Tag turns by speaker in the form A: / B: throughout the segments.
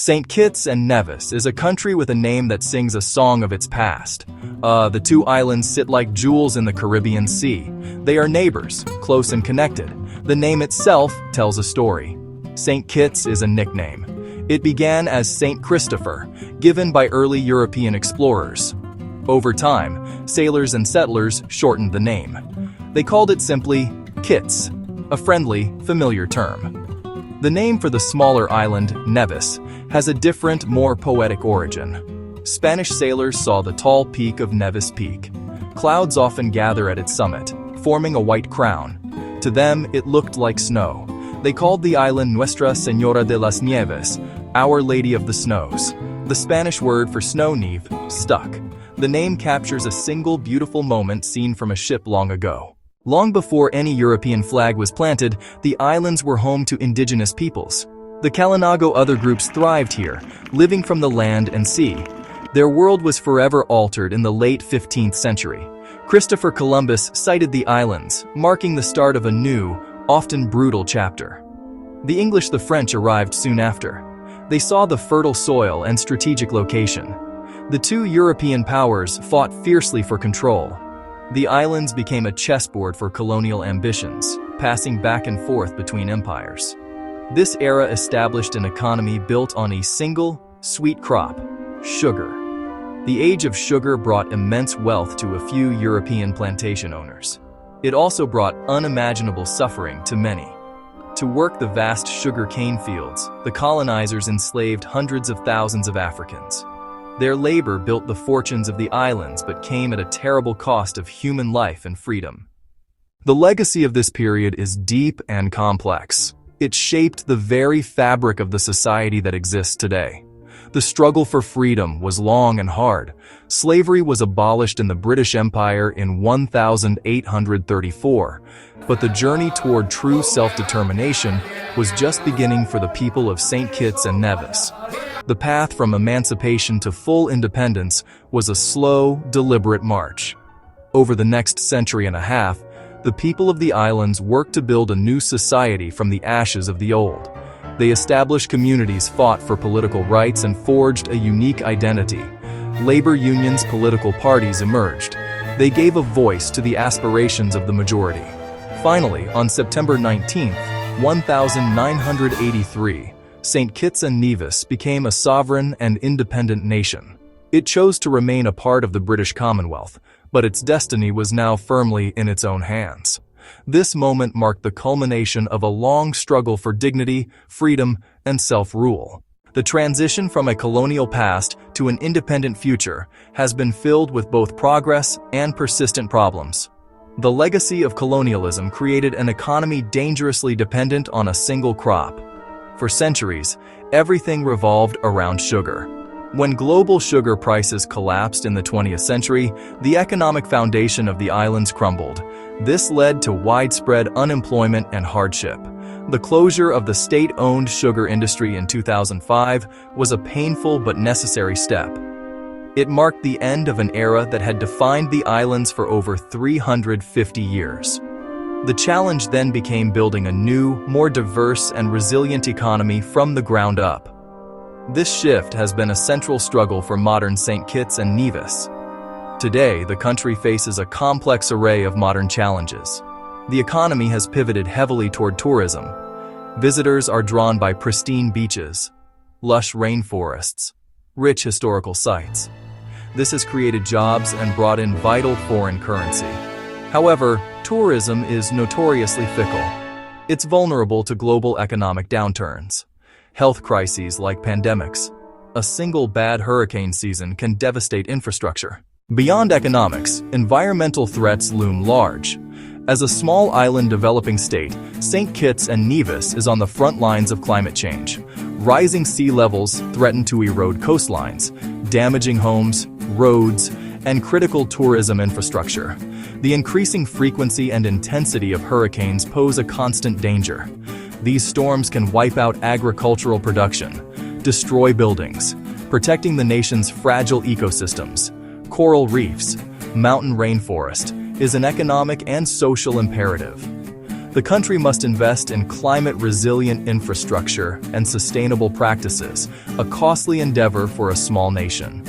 A: St. Kitts and Nevis is a country with a name that sings a song of its past. The two islands sit like jewels in the Caribbean Sea. They are neighbors, close and connected. The name itself tells a story. St. Kitts is a nickname. It began as St. Christopher, given by early European explorers. Over time, sailors and settlers shortened the name. They called it simply Kitts, a friendly, familiar term. The name for the smaller island, Nevis, has a different, more poetic origin. Spanish sailors saw the tall peak of Nevis Peak. Clouds often gather at its summit, forming a white crown. To them, it looked like snow. They called the island Nuestra Señora de las Nieves, Our Lady of the Snows. The Spanish word for snow, neve, stuck. The name captures a single beautiful moment seen from a ship long ago. Long before any European flag was planted, the islands were home to indigenous peoples. The Kalinago other groups thrived here, living from the land and sea. Their world was forever altered in the late 15th century. Christopher Columbus sighted the islands, marking the start of a new, often brutal chapter. The English and the French arrived soon after. They saw the fertile soil and strategic location. The two European powers fought fiercely for control. The islands became a chessboard for colonial ambitions, passing back and forth between empires. This era established an economy built on a single, sweet crop, sugar. The age of sugar brought immense wealth to a few European plantation owners. It also brought unimaginable suffering to many. To work the vast sugar cane fields, the colonizers enslaved hundreds of thousands of Africans. Their labor built the fortunes of the islands but came at a terrible cost of human life and freedom. The legacy of this period is deep and complex. It shaped the very fabric of the society that exists today. The struggle for freedom was long and hard. Slavery was abolished in the British Empire in 1834, but the journey toward true self-determination was just beginning for the people of St. Kitts and Nevis. The path from emancipation to full independence was a slow, deliberate march. Over the next century and a half, the people of the islands worked to build a new society from the ashes of the old. They established communities, fought for political rights, and forged a unique identity. Labor unions, political parties emerged. They gave a voice to the aspirations of the majority. Finally, on September 19, 1983, St. Kitts and Nevis became a sovereign and independent nation. It chose to remain a part of the British Commonwealth, but its destiny was now firmly in its own hands. This moment marked the culmination of a long struggle for dignity, freedom, and self-rule. The transition from a colonial past to an independent future has been filled with both progress and persistent problems. The legacy of colonialism created an economy dangerously dependent on a single crop. For centuries, everything revolved around sugar. When global sugar prices collapsed in the 20th century, the economic foundation of the islands crumbled. This led to widespread unemployment and hardship. The closure of the state-owned sugar industry in 2005 was a painful but necessary step. It marked the end of an era that had defined the islands for over 350 years. The challenge then became building a new, more diverse and resilient economy from the ground up. This shift has been a central struggle for modern St. Kitts and Nevis. Today, the country faces a complex array of modern challenges. The economy has pivoted heavily toward tourism. Visitors are drawn by pristine beaches, lush rainforests, rich historical sites. This has created jobs and brought in vital foreign currency. However, tourism is notoriously fickle. It's vulnerable to global economic downturns, health crises like pandemics. A single bad hurricane season can devastate infrastructure. Beyond economics, environmental threats loom large. As a small island developing state, St. Kitts and Nevis is on the front lines of climate change. Rising sea levels threaten to erode coastlines, damaging homes, roads, and critical tourism infrastructure. The increasing frequency and intensity of hurricanes pose a constant danger. These storms can wipe out agricultural production, destroy buildings, protecting the nation's fragile ecosystems. Coral reefs, mountain rainforest, is an economic and social imperative. The country must invest in climate-resilient infrastructure and sustainable practices, a costly endeavor for a small nation.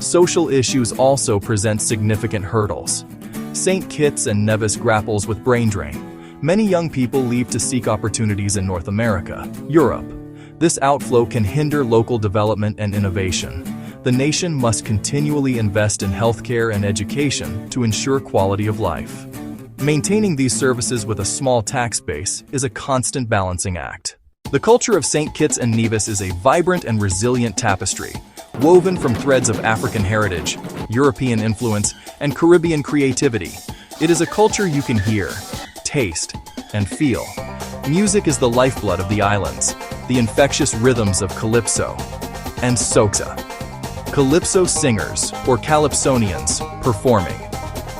A: Social issues also present significant hurdles. St. Kitts and Nevis grapples with brain drain. Many young people leave to seek opportunities in North America, Europe. This outflow can hinder local development and innovation. The nation must continually invest in healthcare and education to ensure quality of life. Maintaining these services with a small tax base is a constant balancing act. The culture of St. Kitts and Nevis is a vibrant and resilient tapestry, woven from threads of African heritage, European influence, and Caribbean creativity. It is a culture you can hear, taste, and feel. Music is the lifeblood of the islands, the infectious rhythms of calypso and soca. Calypso singers, or calypsonians, performing.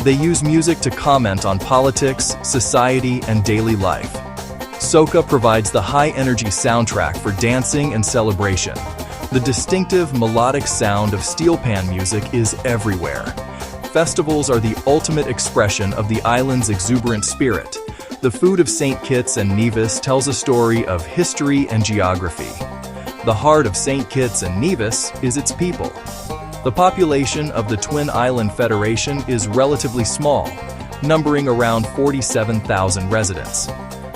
A: They use music to comment on politics, society, and daily life. Soca provides the high-energy soundtrack for dancing and celebration. The distinctive melodic sound of steel pan music is everywhere. Festivals are the ultimate expression of the island's exuberant spirit. The food of St. Kitts and Nevis tells a story of history and geography. The heart of St. Kitts and Nevis is its people. The population of the Twin Island Federation is relatively small, numbering around 47,000 residents.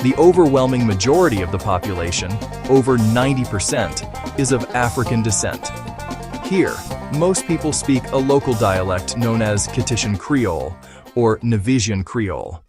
A: The overwhelming majority of the population, over 90%, is of African descent. Here, most people speak a local dialect known as Kittitian Creole or Nevisian Creole.